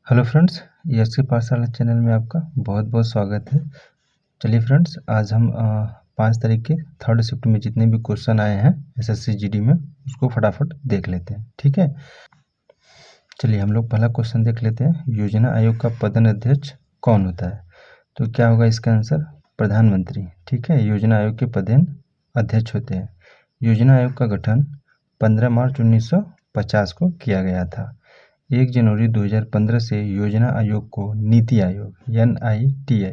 Hello friends, यश के पाठशाला channel में आपका बहुत बहुत स्वागत है। चलिए फ्रेंड्स, आज हम 5 तारीख के थर्ड शिफ्ट में जितने भी क्वेश्चन आए हैं एसएससी जीडी में उसको फटाफट देख लेते हैं। ठीक है, चलिए हम लोग पहला क्वेश्चन देख लेते हैं। योजना आयोग का पदन अध्यक्ष कौन होता है? तो क्या होगा इसका आंसर? प्रधानमंत्री। ठीक है, योजना आयोग के पदन अध्यक्ष होते हैं। योजना आयोग का गठन 15 मार्च 1950 को किया गया था। 1 जनवरी 2015 से योजना आयोग को नीति आयोग NITI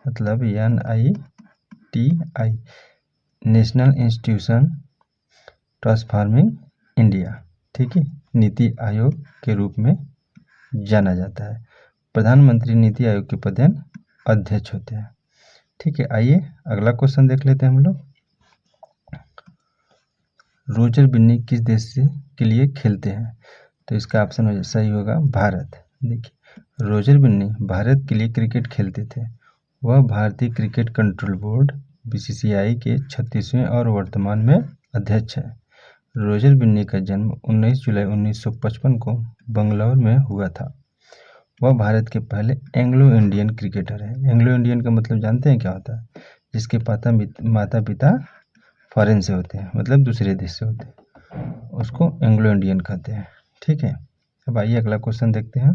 मतलब NITI national institution transforming India, ठीक है, नीति आयोग के रूप में जाना जाता है। प्रधानमंत्री नीति आयोग के पदेन अध्यक्ष होते हैं। ठीक है, आइए अगला क्वेश्चन देख लेते हैं हम लोग। रोजर बिन्नी किस देश के लिए खेलते हैं? तो इसका ऑप्शन सही होगा भारत। देखिए, रोजर बिन्नी भारत के लिए क्रिकेट खेलते थे। वह भारतीय क्रिकेट कंट्रोल बोर्ड BCCI के 36वें और वर्तमान में अध्यक्ष है। रोजर बिन्नी का जन्म 19 जुलाई 1955 को बंगलौर में हुआ था। वह भारत के पहले एंग्लो इंडियन क्रिकेटर है। एंग्लो इंडियन का मतलब जानते हैं क्या होता है? जिसके माता पिता फॉरेन से होते हैं, मतलब दूसरे देश से होते हैं, उसको एंग्लो इंडियन कहते हैं। ठीक है, अब आइए अगला क्वेश्चन देखते हैं।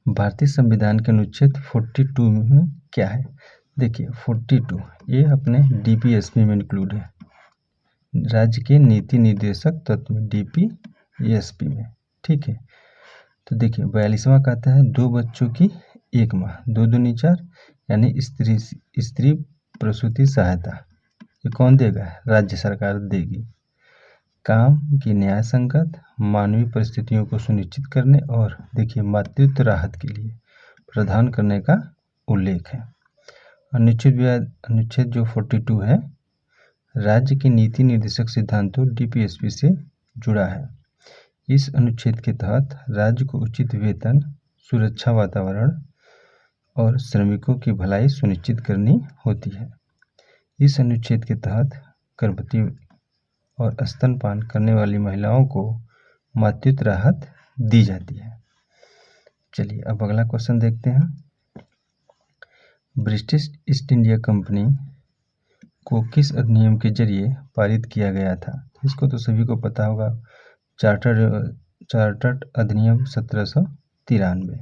भारतीय संविधान के अनुच्छेद 42 में क्या है? देखिए 42 ये अपने DPSP में इंक्लूड है, राज्य के नीति निर्देशक तत्व में DPSP में। ठीक है, तो देखिए 42वां कहता है 2 बच्चों की 1 माह 2 दूनी 4 यानी स्त्री प्रसूति सहायता। ये कौन देगा? राज्य सरकार देगी। काम की न्याय संगत मानवीय परिस्थितियों को सुनिश्चित करने और देखिए मातृत्व राहत के लिए प्रदान करने का उल्लेख है। अनुच्छेद जो 42 है राज्य के नीति निर्देशक सिद्धांतों DPSP से जुड़ा है। इस अनुच्छेद के तहत राज्य को उचित वेतन, सुरक्षा वातावरण और श्रमिकों की भलाई सुनिश्चित करनी होती है। इस अनुच्छेद के तहत गर्भवती और स्तनपान करने वाली महिलाओं को मातृत्व राहत दी जाती है। चलिए अब अगला क्वेश्चन देखते हैं। ब्रिटिश ईस्ट इंडिया कंपनी को किस अधिनियम के जरिए पारित किया गया था? इसको तो सभी को पता होगा, चार्टर्ड अधिनियम 1793।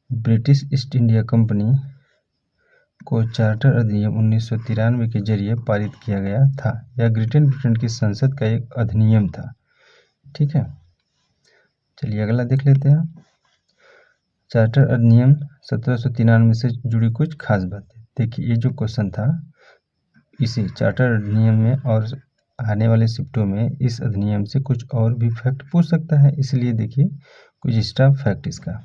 ब्रिटिश ईस्ट इंडिया कंपनी को चार्टर अधिनियम 1993 के जरिए पारित किया गया था। यह ग्रेट ब्रिटेन की संसद का एक अधिनियम था। ठीक है, चलिए अगला देख लेते हैं। चार्टर अधिनियम 1793 से जुड़ी कुछ खास बातें। देखिए ये जो क्वेश्चन था इसी चार्टर अधिनियम में और आने वाले शिफ्टों में इस अधिनियम से कुछ और भी फैक्ट पूछ सकता है, इसलिए देखिए कुछ एक्स्ट्रा फैक्ट इसका।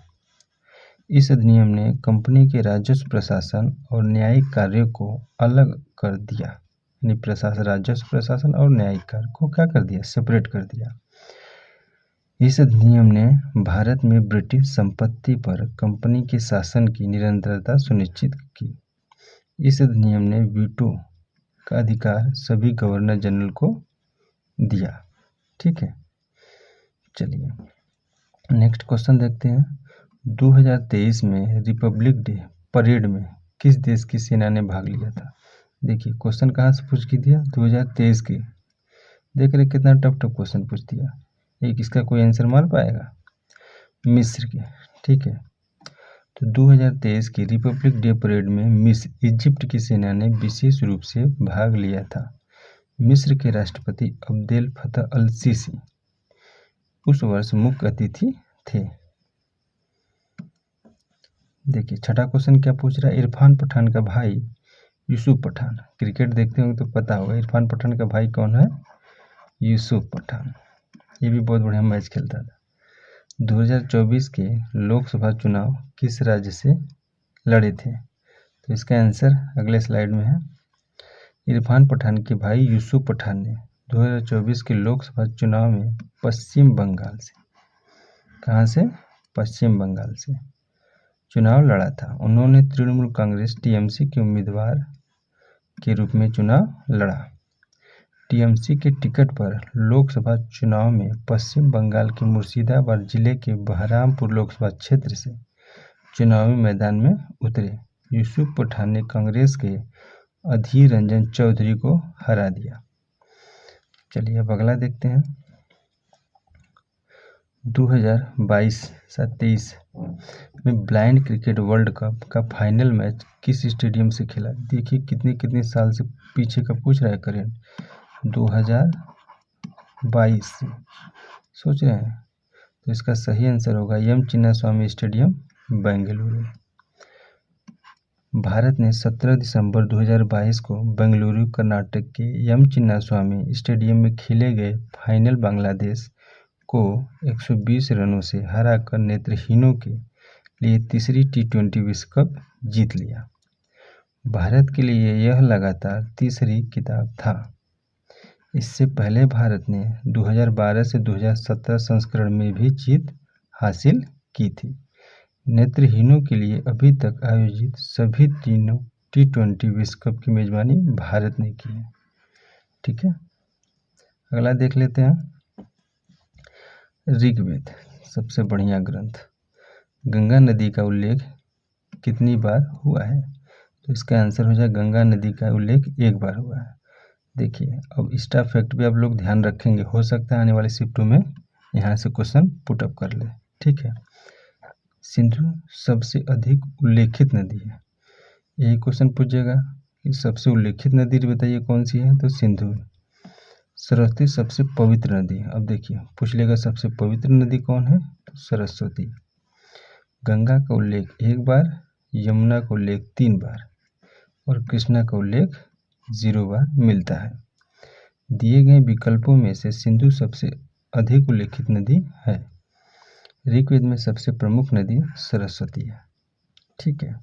इस अधिनियम ने कंपनी के राजस्व प्रशासन और न्यायिक कार्यों को अलग कर दिया, यानी राजस्व प्रशासन और न्यायिक कार्य को क्या कर दिया? सेपरेट कर दिया। इस अधिनियम ने भारत में ब्रिटिश संपत्ति पर कंपनी के शासन की निरंतरता सुनिश्चित की। इस अधिनियम ने वीटो का अधिकार सभी गवर्नर जनरल को दिया। ठीक है, चलिए नेक्स्ट क्वेश्चन देखते हैं। 2023 में रिपब्लिक डे परेड में किस देश की सेना ने भाग लिया था? देखिए क्वेश्चन कहाँ से पूछ के दिया? 2023 के। देख रहे कितना टफ क्वेश्चन पूछ दिया। एक इसका कोई आंसर मार पाएगा? मिस्र के। ठीक है, तो 2023 की रिपब्लिक डे परेड में मिस्र इजिप्ट की सेना ने विशेष रूप से भाग लिया था। मिस्र के राष्ट्रपति अब्देल फतह अल सीसी उस वर्ष मुख्य अतिथि थे। देखिए छठा क्वेश्चन क्या पूछ रहा है? इरफान पठान का भाई यूसुफ पठान, क्रिकेट देखते होंगे तो पता होगा इरफान पठान का भाई कौन है? यूसुफ पठान। ये भी बहुत बढ़िया मैच खेलता था। 2024 के लोकसभा चुनाव किस राज्य से लड़े थे? तो इसका आंसर अगले स्लाइड में है। इरफान पठान के भाई यूसुफ पठान ने 2024 के लोकसभा चुनाव में पश्चिम बंगाल से, कहाँ से? पश्चिम बंगाल से चुनाव लड़ा था। उन्होंने तृणमूल कांग्रेस TMC के उम्मीदवार के रूप में चुनाव लड़ा। टीएमसी के टिकट पर लोकसभा चुनाव में पश्चिम बंगाल के मुर्शिदाबाद जिले के बहरामपुर लोकसभा क्षेत्र से चुनावी मैदान में उतरे यूसुफ पठान ने कांग्रेस के अधीर रंजन चौधरी को हरा दिया। चलिए अब अगला देखते हैं। 2022-23 में ब्लाइंड क्रिकेट वर्ल्ड कप का फाइनल मैच किस स्टेडियम से खेला? देखिए कितने साल से पीछे का पूछ रहा है करेंट। 2022 से सोच रहे हैं, तो इसका सही आंसर होगा एम चिन्नास्वामी स्टेडियम बेंगलुरु। भारत ने 17 दिसंबर 2022 को बेंगलुरु कर्नाटक के एम चिन्नास्वामी स्टेडियम में खेले गए फाइनल बांग्लादेश को 120 रनों से हराकर नेत्रहीनों के लिए तीसरी टी20 विश्व कप जीत लिया। भारत के लिए यह लगातार तीसरी खिताब था। इससे पहले भारत ने 2012 से 2017 संस्करण में भी जीत हासिल की थी। नेत्रहीनों के लिए अभी तक आयोजित सभी तीनों टी20 विश्व कप की मेजबानी भारत ने की है। ठीक है, अगला देख लेते हैं। ऋग्वेद सबसे बढ़िया ग्रंथ, गंगा नदी का उल्लेख कितनी बार हुआ है? तो इसका आंसर हो जाए गंगा नदी का उल्लेख एक बार हुआ है। देखिए अब स्टार फैक्ट भी आप लोग ध्यान रखेंगे, हो सकता है आने वाले शिफ्टों में यहाँ से क्वेश्चन पुटअप कर ले। ठीक है, सिंधु सबसे अधिक उल्लेखित नदी है, यही क्वेश्चन पूछेगा कि सबसे उल्लेखित नदी बताइए कौन सी है, तो सिंधु। सरस्वती सबसे पवित्र नदी है, अब देखिए पूछ लेगा सबसे पवित्र नदी कौन है, तो सरस्वती। गंगा का उल्लेख एक बार, यमुना का उल्लेख 3 बार और कृष्णा का उल्लेख 0 बार मिलता है। दिए गए विकल्पों में से सिंधु सबसे अधिक उल्लेखित नदी है। ऋग्वेद में सबसे प्रमुख नदी सरस्वती है। ठीक है,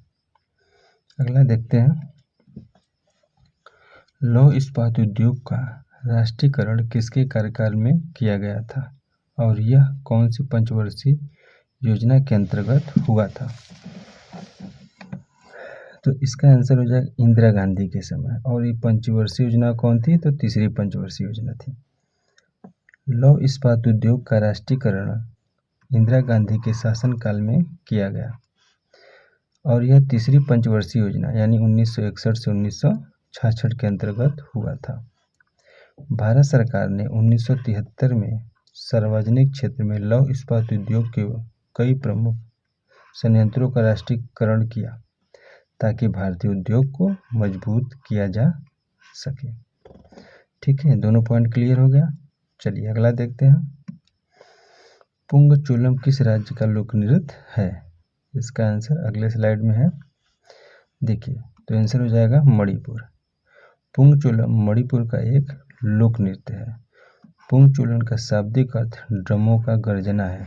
अगला देखते हैं। लौह इस्पात उद्योग का राष्ट्रीयकरण किसके कार्यकाल में किया गया था और यह कौन सी पंचवर्षीय योजना के अंतर्गत हुआ था? तो इसका आंसर हो जाएगा इंदिरा गांधी के समय। और ये पंचवर्षीय योजना कौन थी, तो तीसरी पंचवर्षीय योजना थी। लौह इस्पात उद्योग का राष्ट्रीयकरण इंदिरा गांधी के शासनकाल में किया गया और यह तीसरी पंचवर्षीय योजना यानी 1961 से 1966 के अंतर्गत हुआ था। भारत सरकार ने 1973 में सार्वजनिक क्षेत्र में लौह इस्पात उद्योग के कई प्रमुख संयंत्रों का राष्ट्रीयकरण किया ताकि भारतीय उद्योग को मजबूत किया जा सके। ठीक है, दोनों पॉइंट क्लियर हो गया। चलिए अगला देखते हैं। पुंगचोलम किस राज्य का लोक नृत्य है? इसका आंसर अगले स्लाइड में है। देखिए तो आंसर हो जाएगा मणिपुर। पुंगचोलम मणिपुर का एक लोक नृत्य है। पुंगचोलम का शाब्दिक अर्थ ड्रमों का गर्जना है।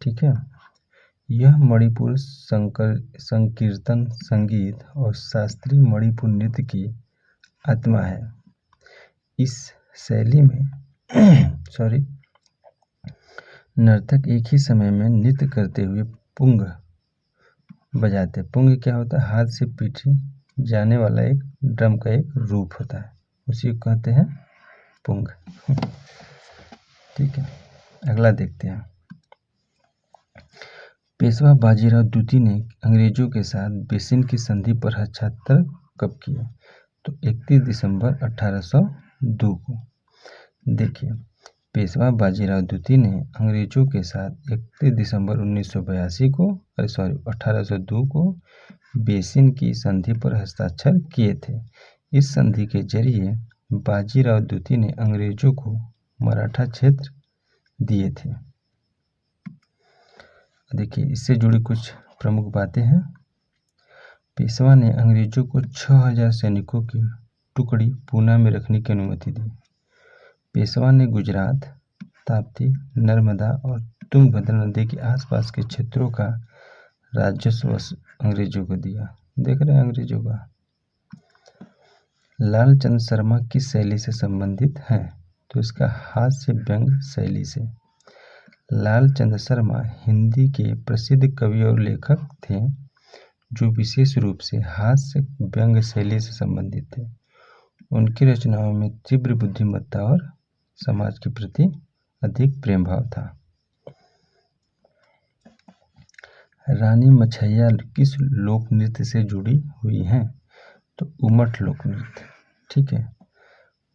ठीक है, यह मणिपुर संकीर्तन संगीत और शास्त्रीय मणिपुर नृत्य की आत्मा है। इस शैली में नर्तक एक ही समय में नृत्य करते हुए पुंग बजाते। पुंग क्या होता है? हाथ से पीटे जाने वाला एक ड्रम का एक रूप होता है, उसी को कहते हैं पुंग। ठीक है, अगला देखते हैं। पेशवा बाजीराव द्वितीय ने अंग्रेजों के साथ बेसिन की संधि पर हस्ताक्षर कब किए? तो 31 दिसंबर 1802 को। देखिए पेशवा बाजीराव द्वितीय ने अंग्रेजों के साथ 31 दिसंबर 1802 को बेसिन की संधि पर हस्ताक्षर किए थे। इस संधि के जरिए बाजीराव द्वितीय ने अंग्रेजों को मराठा क्षेत्र दिए थे। देखिए इससे जुड़ी कुछ प्रमुख बातें हैं। पेशवा ने अंग्रेजों को 6000 सैनिकों की टुकड़ी पूना में रखने की अनुमति दी। पेशवा ने गुजरात, ताप्ती, नर्मदा और तुंगभद्रा नदी के आसपास के क्षेत्रों का राजस्व अंग्रेजों को दिया। देख रहे हैं अंग्रेजों का। लालचंद शर्मा किस शैली से संबंधित हैं? तो इसका हास्य व्यंग शैली से। लालचंद शर्मा हिंदी के प्रसिद्ध कवि और लेखक थे जो विशेष रूप से हास्य व्यंग शैली से संबंधित थे। उनकी रचनाओं में तीव्र बुद्धिमत्ता और समाज के प्रति अधिक प्रेम भाव था। रानी मछैया किस लोक नृत्य से जुड़ी हुई हैं? तो उमट लोक नृत्य। ठीक है।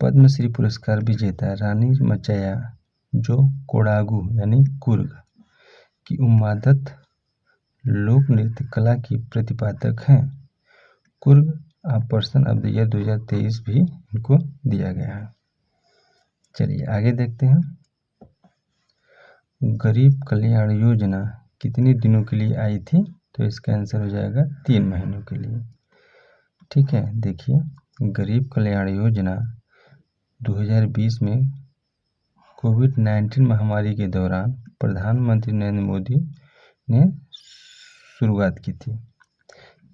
पद्मश्री पुरस्कार विजेता रानी मचैया जो कोडागु यानी कुर्ग की उन्मादत लोक नृत्य कला की प्रतिपादक हैं। Coorg person of the year 2023 भी इनको दिया गया है। चलिए आगे देखते हैं। गरीब कल्याण योजना कितने दिनों के लिए आई थी? तो इसका आंसर हो जाएगा 3 महीनों के लिए। ठीक है। देखिए, गरीब कल्याण योजना 2020 में कोविड-19 महामारी के दौरान प्रधानमंत्री नरेंद्र मोदी ने शुरुआत की थी।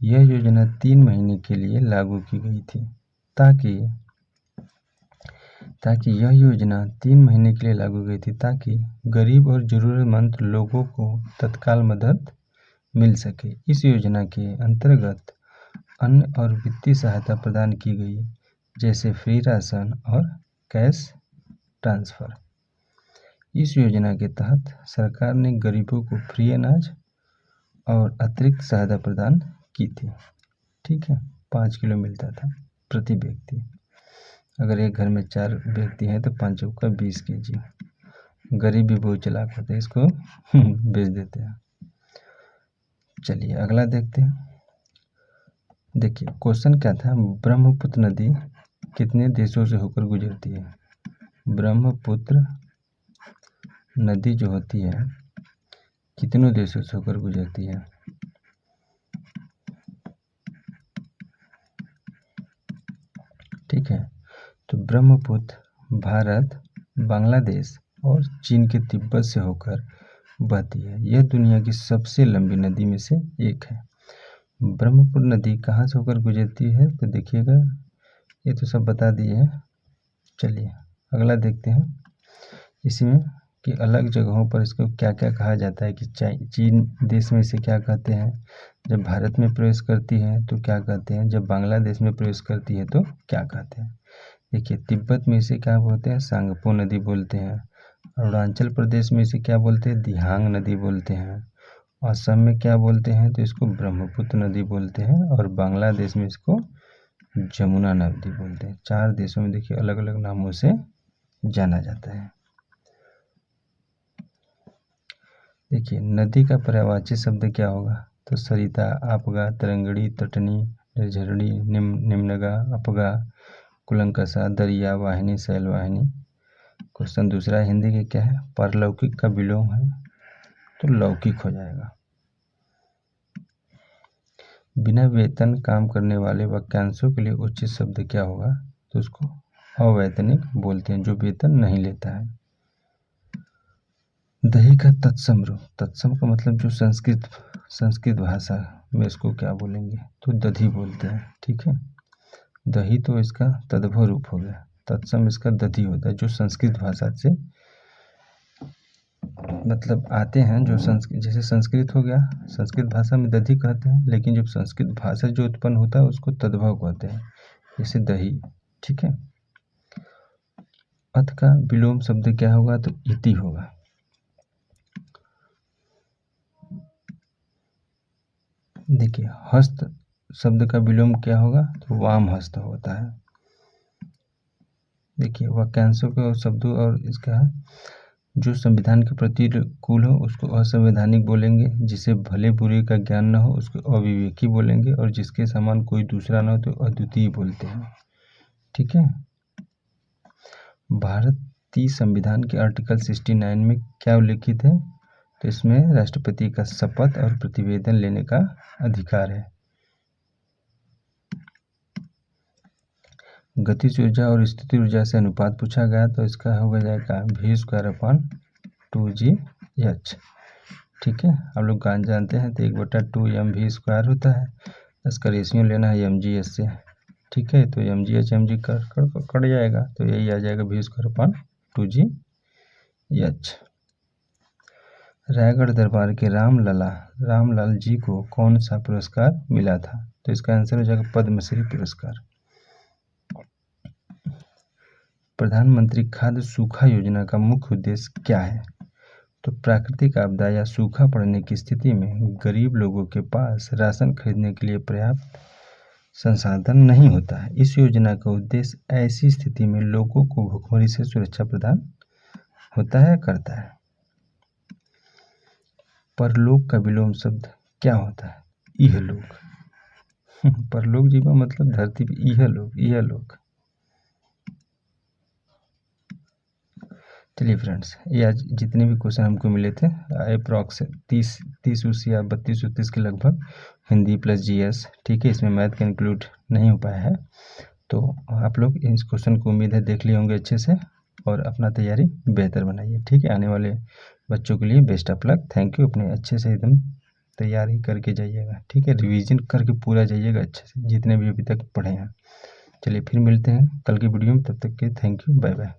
यह योजना 3 महीने के लिए लागू की गई थी ताकि यह योजना 3 महीने के लिए लागू गई थी ताकि गरीब और ज़रूरतमंद लोगों को तत्काल मदद मिल सके। इस योजना के अंतर्गत अन्न और वित्तीय सहायता प्रदान की गई, जैसे फ्री राशन और कैश ट्रांसफ़र। इस योजना के तहत सरकार ने गरीबों को फ्री अनाज और अतिरिक्त सहायता प्रदान की थी। ठीक है। 5 किलो मिलता था प्रति व्यक्ति। अगर एक घर में 4 व्यक्ति हैं तो 5 का 20 kg। गरीब भी बहुत चालाक होते हैं, इसको बेच देते हैं। चलिए अगला देखते हैं। देखिए क्वेश्चन क्या था, ब्रह्मपुत्र नदी कितने देशों से होकर गुजरती है? ब्रह्मपुत्र नदी जो होती है कितनों देशों से होकर गुजरती है? ठीक है। तो ब्रह्मपुत्र भारत, बांग्लादेश और चीन के तिब्बत से होकर बहती है। यह दुनिया की सबसे लंबी नदी में से एक है। ब्रह्मपुत्र नदी कहाँ से होकर गुजरती है? तो देखिएगा, ये तो सब बता दिए हैं। चलिए अगला देखते हैं। इसमें कि अलग जगहों पर इसको क्या क्या कहा जाता है कि चीन देश में इसे क्या कहते हैं, जब भारत में प्रवेश करती है तो क्या कहते हैं, जब बांग्लादेश में प्रवेश करती है तो क्या कहते हैं। देखिए तिब्बत में इसे क्या बोलते हैं? सांगपो नदी बोलते हैं। अरुणाचल प्रदेश में इसे क्या बोलते हैं? दिहांग नदी बोलते हैं। असम में क्या बोलते हैं? तो इसको ब्रह्मपुत्र नदी बोलते हैं। और बांग्लादेश में इसको जमुना नदी बोलते हैं। 4 देशों में देखिए अलग अलग नामों से जाना जाता है। देखिए नदी का पर्यायवाची शब्द क्या होगा? तो सरिता, आपगा, तरंगड़ी, तटनी, निर्झरणी, निम्नगा, अपगा, कुलंकषा, दरिया, वाहिनी, शैलवाहिनी। क्वेश्चन दूसरा हिंदी के क्या है? पारलौकिक का विलोम है तो लौकिक हो जाएगा। बिना वेतन काम करने वाले वाक्यांशों के लिए उचित शब्द क्या होगा? तो उसको अवैतनिक बोलते हैं, जो वेतन नहीं लेता है। दही का तत्सम रूप, तत्सम का मतलब जो संस्कृत भाषा में इसको क्या बोलेंगे? तो दधी बोलते हैं। ठीक है। दही तो इसका तद्भव रूप हो गया, तत्सम इसका दधी होता है, जो संस्कृत भाषा से मतलब आते हैं, जो जैसे संस्कृत हो गया, संस्कृत भाषा में दधी कहते हैं, लेकिन जब संस्कृत भाषा जो उत्पन्न होता है उसको तद्भव कहते हैं, जैसे दही। ठीक है। अथ का विलोम शब्द क्या होगा? तो इति होगा। देखिए हस्त शब्द का विलोम क्या होगा? तो वाम हस्त होता है। देखिए वाक्यांशों के शब्दों और इसका जो संविधान के प्रतिकूल हो उसको असंवैधानिक बोलेंगे, जिसे भले बुरे का ज्ञान न हो उसको अविवेकी बोलेंगे, और जिसके समान कोई दूसरा न हो तो अद्वितीय बोलते हैं। ठीक है। भारतीय संविधान के आर्टिकल 69 में क्या उल्लिखित है? तो इसमें राष्ट्रपति का शपथ और प्रतिवेदन लेने का अधिकार है। गतिज ऊर्जा और स्थितिज ऊर्जा से अनुपात पूछा गया तो इसका हो जाएगा v²/2gh। ठीक है। आप लोग जानते हैं तो 1/2 mv² होता है। इसका रेशियो लेना है mgh से। ठीक है। तो mgh mg कट जाएगा तो यही आ जाएगा v²/2gh। रायगढ़ दरबार के रामलाल जी को कौन सा पुरस्कार मिला था? तो इसका आंसर हो जाएगा पद्मश्री पुरस्कार। प्रधानमंत्री खाद्य सूखा योजना का मुख्य उद्देश्य क्या है? तो प्राकृतिक आपदा या सूखा पड़ने की स्थिति में गरीब लोगों के पास राशन खरीदने के लिए पर्याप्त संसाधन नहीं होता है। इस योजना का उद्देश्य ऐसी स्थिति में लोगों को भुखमरी से सुरक्षा प्रदान होता है करता है। परलोक का विलोम शब्द क्या होता है? इहलोक। परलोक जीवा मतलब धरती पे, इहलोक। चलिए फ्रेंड्स, ये आज जितने भी क्वेश्चन हमको मिले थे अप्रॉक्स 30 या 32 के लगभग, हिंदी प्लस जीएस, ठीक है। इसमें मैथ का इंक्लूड नहीं हो पाया है। तो आप लोग इस क्वेश्चन को उम्मीद है देख लिए होंगे अच्छे से और अपना तैयारी बेहतर बनाइए, ठीक है। आने वाले बच्चों के लिए best of luck. Thank you. अपने अच्छे से एकदम तैयारी करके जाइएगा, ठीक है। रिवीजन करके पूरा जाइएगा अच्छे से, जितने भी अभी तक पढ़े हैं। चलिए फिर मिलते हैं कल की वीडियो में, तब तक के थैंक यू, बाय बाय।